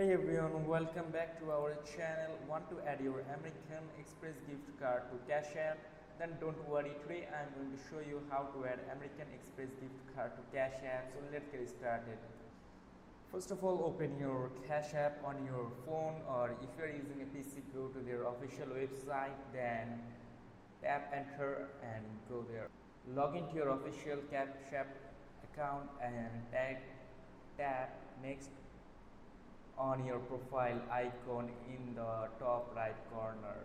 Hey everyone, welcome back to our channel. Want to add your American Express gift card to Cash App? Then don't worry, today I am going to show you how to add American Express gift card to Cash App. So let's get started. First of all, open your Cash App on your phone, or if you are using a PC, go to their official website, then tap enter and go there. Log into your official Cash App account and tap next on your profile icon in the top right corner.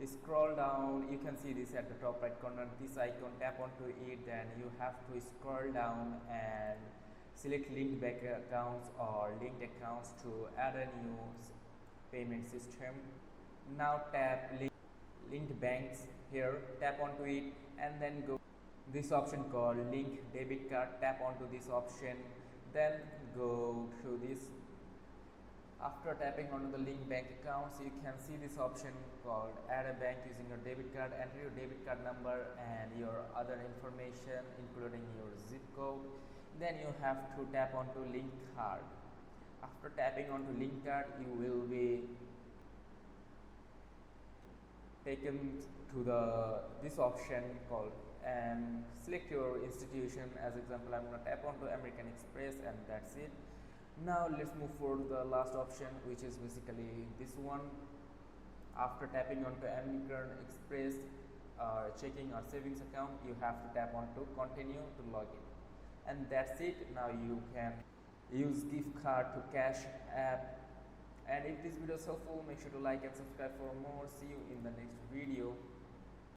Scroll down, you can see this at the top right corner, this icon, tap onto it, then you have to scroll down and select linked bank accounts or linked accounts to add a new payment system. Now tap linked banks here, tap onto it and then go this option called link debit card, tap onto this option, then go to this. After tapping onto the link bank accounts, you can see this option called add a bank using your debit card. Enter your debit card number and your other information including your zip code. Then you have to tap onto link card. After tapping onto link card, you will be taken to this option called and select your institution. As example, I'm going to tap onto American Express and that's it. Now let's move forward to the last option, which is basically this one. After tapping onto American Express checking or savings account, you have to tap onto continue to log in, and that's it. Now you can use gift card to Cash App. And if this video is helpful, make sure to like and subscribe for more. See you in the next video.